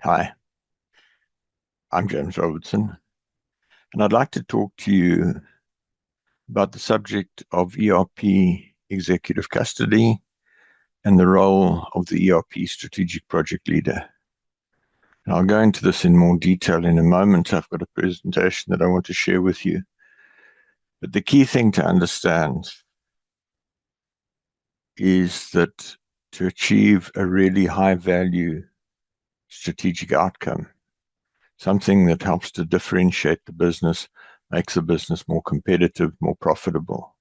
Hi, I'm James Robertson, and I'd like to talk to you about the subject of ERP executive custody and the role of the ERP Strategic Project Leader. And I'll go into this in more detail in a moment. I've got a presentation that I want to share with you. But the key thing to understand is that to achieve a really high value strategic outcome, something that helps to differentiate the business, makes the business more competitive, more profitable,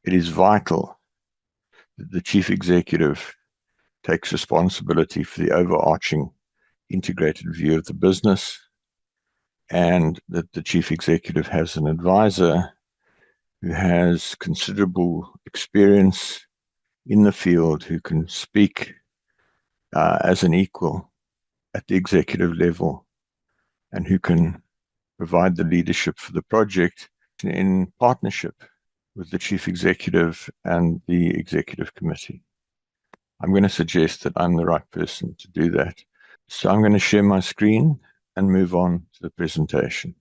it is vital that the chief executive takes responsibility for the overarching integrated view of the business, and that the chief executive has an advisor who has considerable experience in the field, who can speak as an equal at the executive level, and who can provide the leadership for the project in partnership with the chief executive and the executive committee. I'm going to suggest that I'm the right person to do that. So I'm going to share my screen and move on to the presentation.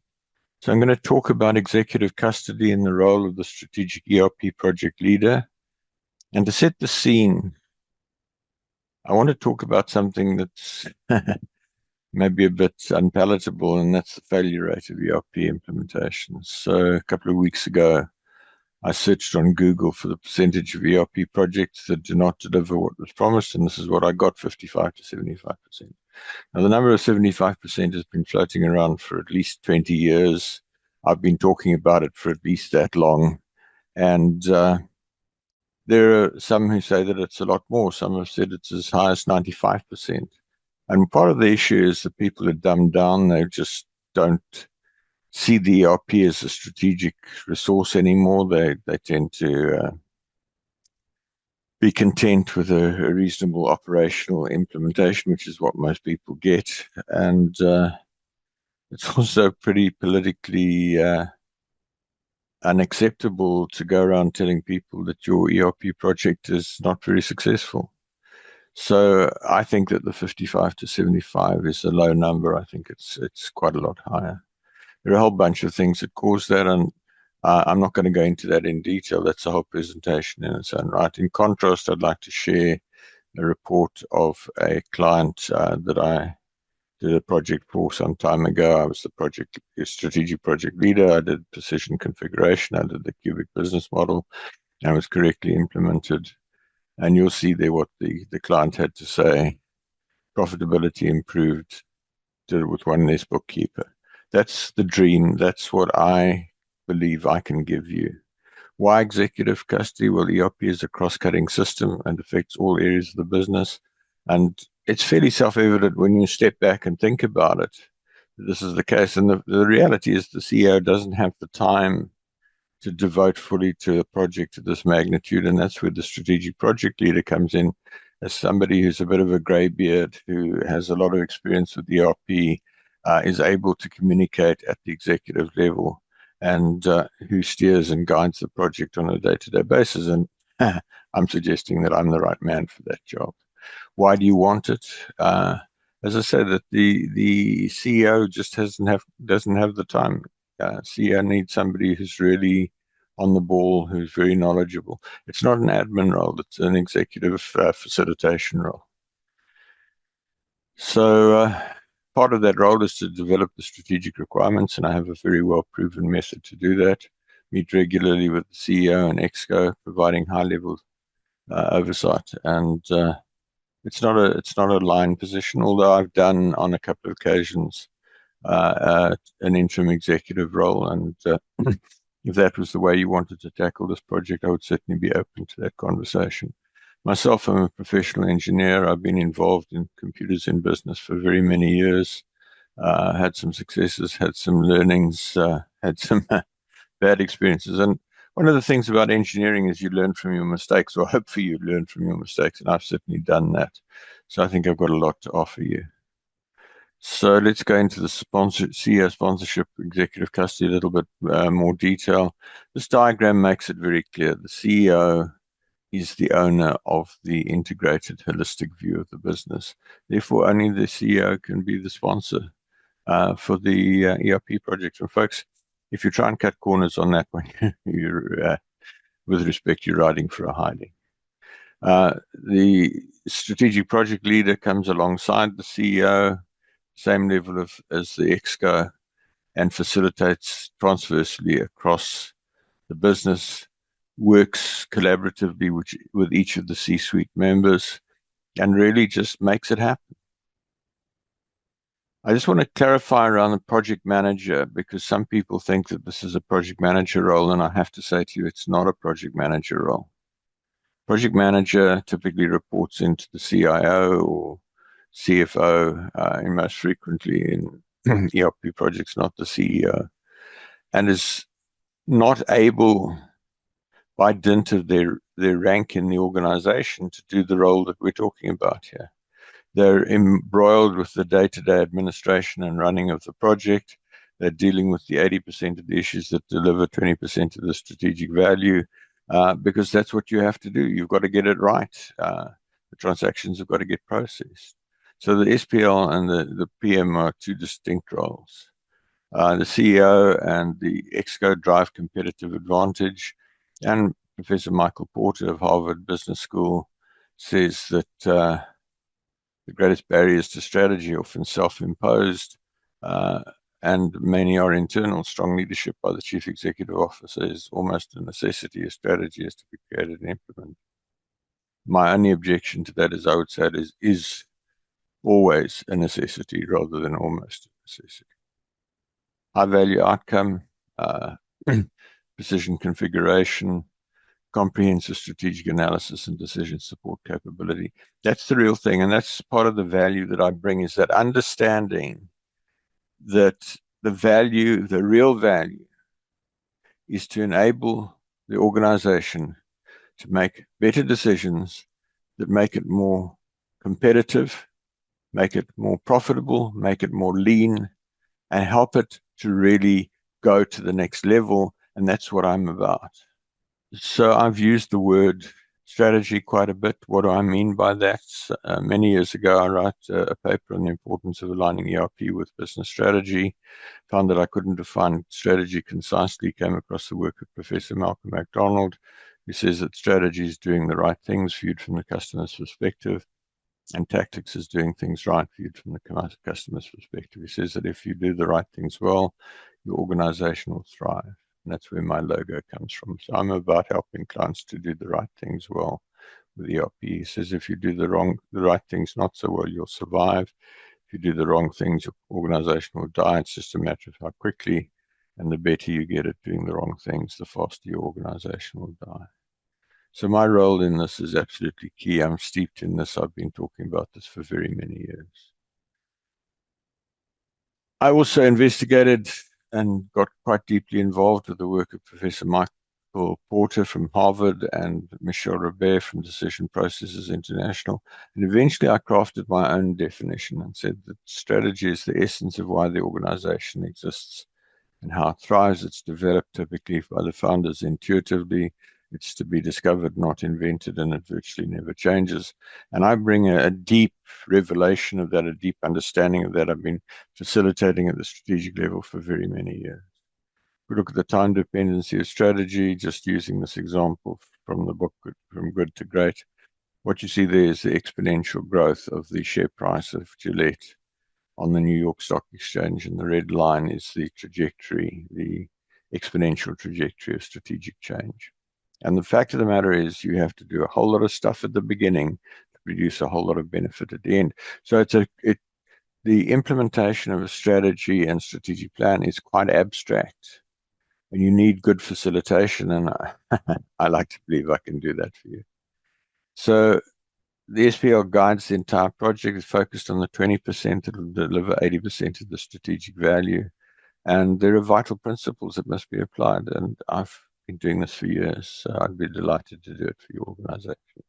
So I'm going to talk about executive custody and the role of the Strategic ERP Project Leader. And to set the scene, I want to talk about something that's maybe a bit unpalatable, and that's the failure rate of ERP implementations. So a couple of weeks ago, I searched on Google for the percentage of ERP projects that do not deliver what was promised, and this is what I got, 55 to 75%. Now, the number of 75% has been floating around for at least 20 years. I've been talking about it for at least that long. And there are some who say that it's a lot more. Some have said it's as high as 95%. And part of the issue is that people are dumbed down. They just don't see the ERP as a strategic resource anymore. They tend to be content with a reasonable operational implementation, which is what most people get. And it's also pretty politically unacceptable to go around telling people that your ERP project is not very successful. So I think that the 55 to 75 is a low number. I think it's quite a lot higher. There are a whole bunch of things that cause that, and I'm not going to go into that in detail. That's a whole presentation in its own right. In contrast, I'd like to share a report of a client that I did a project for some time ago. I was the strategic project leader. I did precision configuration. I did the cubic business model, and it was correctly implemented. And you'll see there what the client had to say. Profitability improved, did it with one less bookkeeper. That's the dream. That's what I believe I can give you. Why executive custody? Well, ERP is a cross-cutting system and affects all areas of the business. And it's fairly self-evident when you step back and think about it. This is the case. And the reality is the CEO doesn't have the time to devote fully to a project of this magnitude. And that's where the strategic project leader comes in, as somebody who's a bit of a gray beard, who has a lot of experience with ERP, is able to communicate at the executive level, and who steers and guides the project on a day-to-day basis. And I'm suggesting that I'm the right man for that job. Why do you want it? As I said, that the CEO just doesn't have the time. CEO needs somebody who's really on the ball, who's very knowledgeable. It's not an admin role; it's an executive facilitation role. So part of that role is to develop the strategic requirements, and I have a very well-proven method to do that. Meet regularly with the CEO and Exco, providing high-level oversight. And it's not a line position, although I've done on a couple of occasions an interim executive role. And if that was the way you wanted to tackle this project, I would certainly be open to that conversation. Myself, I'm a professional engineer. I've been involved in computers in business for very many years. Had some successes, had some learnings, had some bad experiences. And one of the things about engineering is you learn from your mistakes, or hopefully you learn from your mistakes. And I've certainly done that. So I think I've got a lot to offer you. So let's go into the CEO sponsorship, executive custody, a little bit more detail. This diagram makes it very clear. The CEO is the owner of the integrated holistic view of the business. Therefore, only the CEO can be the sponsor for the ERP project. And folks, if you try and cut corners on that one, with respect, you're riding for a hiding. The strategic project leader comes alongside the CEO, same level as the exco, and facilitates transversely across the business, works collaboratively with each of the C-suite members, and really just makes it happen. I just want to clarify around the project manager, because some people think that this is a project manager role, and I have to say to you, it's not a project manager role. Project manager typically reports into the CIO or CFO, and most frequently in ERP projects, not the CEO, and is not able, by dint of their rank in the organization, to do the role that we're talking about here. They're embroiled with the day-to-day administration and running of the project. They're dealing with the 80% of the issues that deliver 20% of the strategic value, because that's what you have to do. You've got to get it right. The transactions have got to get processed. So the SPL and the PM are two distinct roles. The CEO and the ExCo drive competitive advantage. And Professor Michael Porter of Harvard Business School says that the greatest barriers to strategy are often self-imposed, and many are internal. Strong leadership by the chief executive officer is almost a necessity. A strategy has to be created and implemented. My only objection to that is, I would say, it is always a necessity rather than almost a necessity. High value outcome, precision configuration, comprehensive strategic analysis and decision support capability. That's the real thing. And that's part of the value that I bring, is that understanding that the real value is to enable the organization to make better decisions that make it more competitive, make it more profitable, make it more lean, and help it to really go to the next level. And that's what I'm about. So I've used the word strategy quite a bit. What do I mean by that? Many years ago, I wrote a paper on the importance of aligning ERP with business strategy. Found that I couldn't define strategy concisely. Came across the work of Professor Malcolm MacDonald, who says that strategy is doing the right things viewed from the customer's perspective, and tactics is doing things right viewed from the customer's perspective. He says that if you do the right things well, your organization will thrive. And that's where my logo comes from. So I'm about helping clients to do the right things well with ERP. He says if you do the right things not so well, you'll survive. If you do the wrong things, your organization will die. It's just a matter of how quickly, and the better you get at doing the wrong things, the faster your organization will die. So my role in this is absolutely key. I'm steeped in this. I've been talking about this for very many years. I also investigated and got quite deeply involved with the work of Professor Michael Porter from Harvard and Michel Robert from Decision Processes International. And eventually I crafted my own definition and said that strategy is the essence of why the organization exists and how it thrives. It's developed typically by the founders intuitively. It's to be discovered, not invented, and it virtually never changes. And I bring a deep revelation of that, a deep understanding of that. I've been facilitating at the strategic level for very many years. We look at the time dependency of strategy, just using this example from the book, From Good to Great. What you see there is the exponential growth of the share price of Gillette on the New York Stock Exchange, and the red line is the trajectory, the exponential trajectory of strategic change. And the fact of the matter is, you have to do a whole lot of stuff at the beginning to produce a whole lot of benefit at the end. So the implementation of a strategy and strategic plan is quite abstract, and you need good facilitation. And I like to believe I can do that for you. So the SPL guides the entire project, is focused on the 20% that will deliver 80% of the strategic value. And there are vital principles that must be applied. And I've been doing this for years, so I'd be delighted to do it for your organization.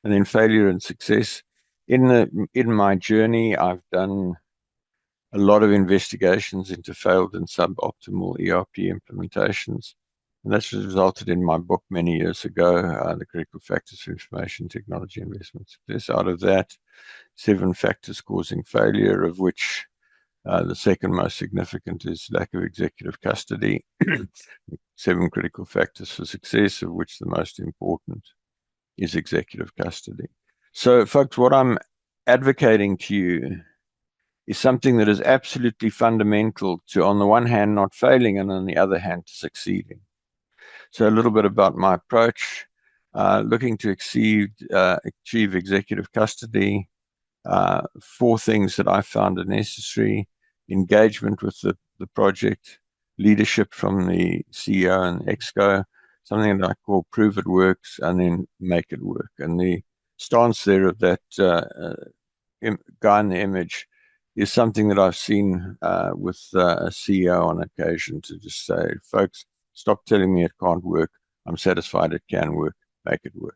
And then failure and success. In my journey, I've done a lot of investigations into failed and suboptimal ERP implementations. And that's resulted in my book many years ago, The Critical Factors for Information Technology Investment Success. Out of that, 7 factors causing failure, of which the second most significant is lack of executive custody. 7 critical factors for success, of which the most important is executive custody. So, folks, what I'm advocating to you is something that is absolutely fundamental to, on the one hand, not failing, and on the other hand, to succeeding. So a little bit about my approach, looking to achieve executive custody. 4 things that I found are necessary: engagement with the project, leadership from the CEO and Exco, something that I call prove it works, and then make it work. And the stance there of that guy in the image is something that I've seen with a CEO on occasion, to just say, folks, stop telling me it can't work. I'm satisfied it can work. Make it work.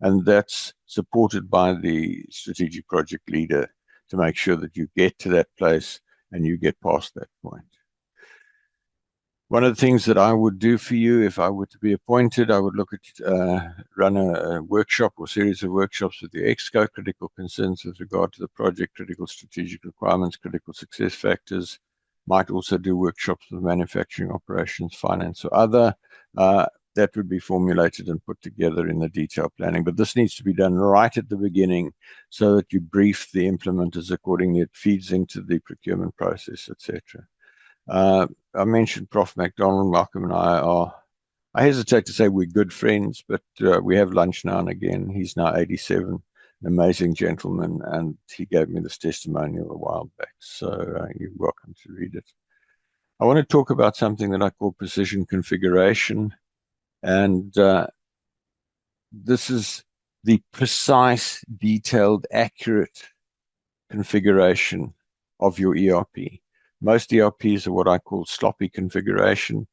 And that's supported by the strategic project leader to make sure that you get to that place and you get past that point. One of the things that I would do for you if I were to be appointed, I would look at run a workshop or series of workshops with the Exco, critical concerns with regard to the project, critical strategic requirements, critical success factors. Might also do workshops with manufacturing operations, finance, or other. That would be formulated and put together in the detailed planning. But this needs to be done right at the beginning so that you brief the implementers accordingly. It feeds into the procurement process, etc. I mentioned Prof. McDonald. Malcolm and I hesitate to say we're good friends, but we have lunch now and again. He's now 87, an amazing gentleman, and he gave me this testimonial a while back. So you're welcome to read it. I want to talk about something that I call precision configuration. And this is the precise, detailed, accurate configuration of your ERP. Most ERPs are what I call sloppy configuration.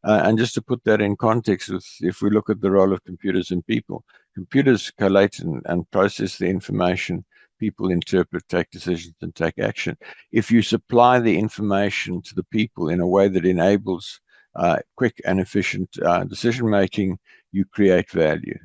And just to put that in context, if we look at the role of computers and people, computers collate and process the information, people interpret, take decisions, and take action. If you supply the information to the people in a way that enables quick and efficient decision making, you create value.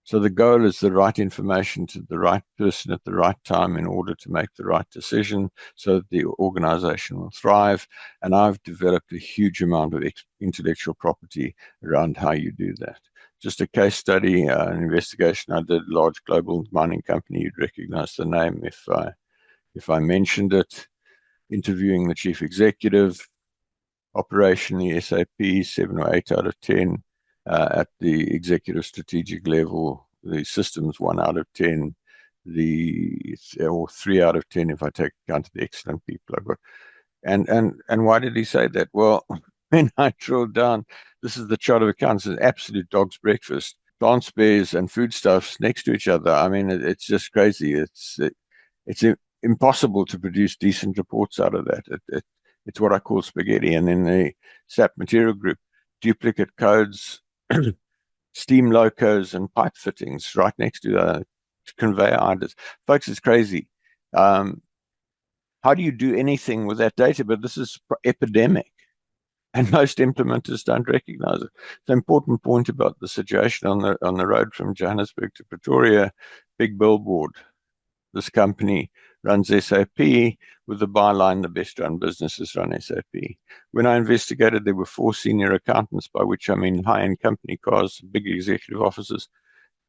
So the goal is the right information to the right person at the right time in order to make the right decision so that the organization will thrive. And I've developed a huge amount of intellectual property around how you do that. Just a case study, an investigation I did, large global mining company, you'd recognize the name if I mentioned it. Interviewing the chief executive, operationally SAP 7 or 8 out of 10. At the executive strategic level, the systems 1 out of 10, or 3 out of 10 if I take account of the excellent people I've got. And why did he say that? Well, when I drilled down, this is the chart of accounts, an absolute dog's breakfast. Plant spares and foodstuffs next to each other. I mean, it's just crazy. It's impossible to produce decent reports out of that. It's what I call spaghetti. And then the SAP material group, duplicate codes, steam locos and pipe fittings right next to conveyor idlers. Folks, it's crazy. How do you do anything with that data? But this is epidemic, and most implementers don't recognize it. It's an important point about the situation on the road from Johannesburg to Pretoria, big billboard. This company runs SAP with the byline, the best run businesses run SAP. When I investigated, there were 4 senior accountants, by which I mean high-end company cars, big executive offices,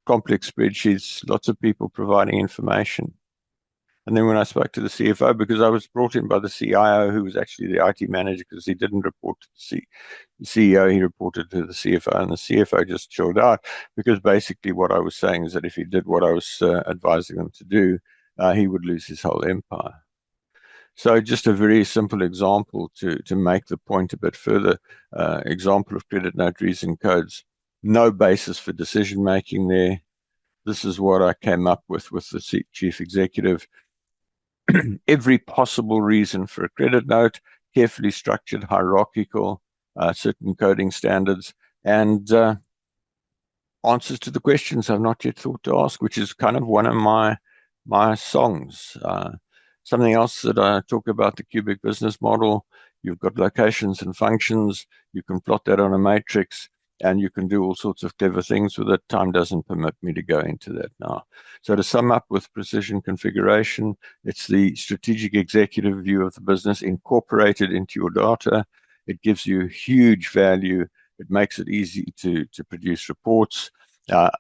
complex spreadsheets, lots of people providing information. And then when I spoke to the CFO, because I was brought in by the CIO, who was actually the IT manager, because he didn't report to the CEO, he reported to the CFO, and the CFO just chilled out, because basically what I was saying is that if he did what I was advising him to do, he would lose his whole empire. So just a very simple example to make the point a bit further, example of credit note reason codes, no basis for decision making there. This is what I came up with the chief executive. Every possible reason for a credit note, carefully structured, hierarchical, certain coding standards, and answers to the questions I've not yet thought to ask, which is kind of one of my songs. Something else that I talk about, the cubic business model. You've got locations and functions. You can plot that on a matrix. and you can do all sorts of clever things with it. Time doesn't permit me to go into that now. So to sum up with precision configuration, it's the strategic executive view of the business incorporated into your data. It gives you huge value. It makes it easy to produce reports,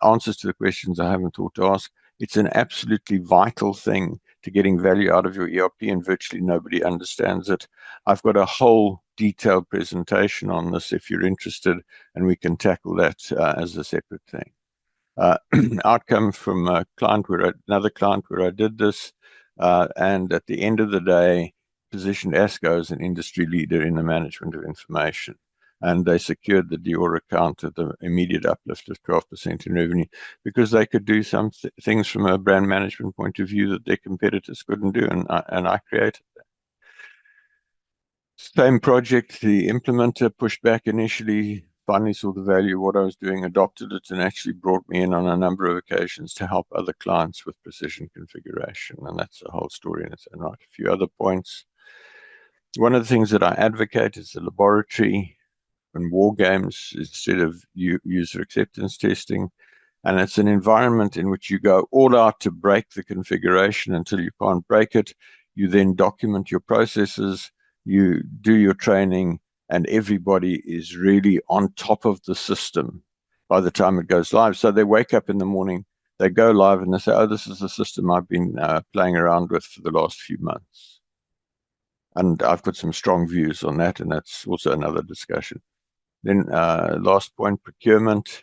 answers to the questions I haven't thought to ask. It's an absolutely vital thing to getting value out of your ERP, and virtually nobody understands it. I've got a whole detailed presentation on this if you're interested, and we can tackle that as a separate thing. Outcome from another client where I did this, and at the end of the day, positioned ASCO as an industry leader in the management of information. And they secured the Dior account at the immediate uplift of 12% in revenue because they could do some things from a brand management point of view that their competitors couldn't do, and I created that. Same project, the implementer pushed back initially, finally saw the value of what I was doing, adopted it, and actually brought me in on a number of occasions to help other clients with precision configuration. And that's a whole story in its own right. A few other points. One of the things that I advocate is the laboratory and war games instead of user acceptance testing. And it's an environment in which you go all out to break the configuration until you can't break it. You then document your processes, you do your training, and everybody is really on top of the system by the time it goes live. So they wake up in the morning, they go live, and they say, oh, this is the system I've been playing around with for the last few months. And I've got some strong views on that, and that's also another discussion. Then last point, procurement.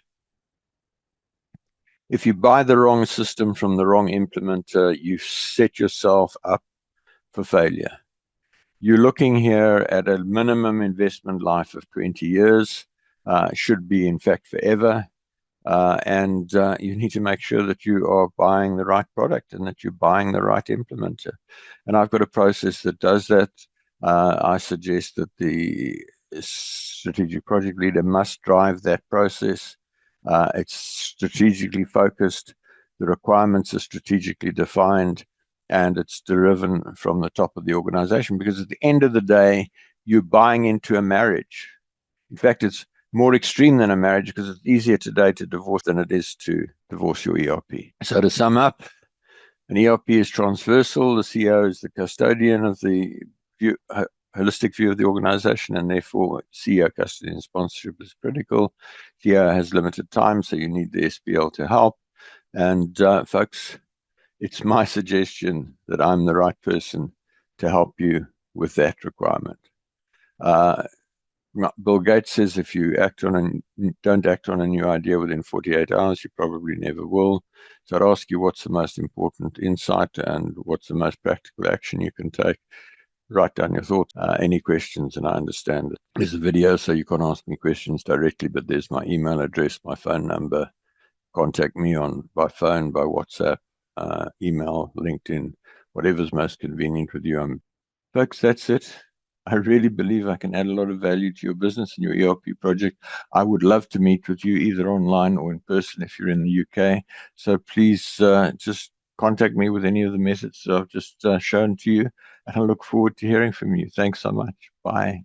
If you buy the wrong system from the wrong implementer, you set yourself up for failure. You're looking here at a minimum investment life of 20 years, should be in fact forever. And you need to make sure that you are buying the right product and that you're buying the right implementer. And I've got a process that does that. I suggest that the strategic project leader must drive that process. It's strategically focused. The requirements are strategically defined, and it's driven from the top of the organization, because at the end of the day, you're buying into a marriage. In fact, it's more extreme than a marriage because it's easier today to divorce than it is to divorce your ERP. So to sum up, an ERP is transversal. The CEO is the custodian of the holistic view of the organization, and therefore CEO custody and sponsorship is critical. CEO has limited time, so you need the SPL to help. And folks, it's my suggestion that I'm the right person to help you with that requirement. Bill Gates says if you don't act on a new idea within 48 hours, you probably never will. So I'd ask you, what's the most important insight and what's the most practical action you can take? Write down your thoughts. Any questions, and I understand that there's a video, so you can't ask me questions directly, but there's my email address, my phone number. Contact me by phone, by WhatsApp, email, LinkedIn, whatever's most convenient with you. Folks, that's it. I really believe I can add a lot of value to your business and your ERP project. I would love to meet with you either online or in person if you're in the UK. So please just contact me with any of the methods I've just shown to you. And I look forward to hearing from you. Thanks so much. Bye.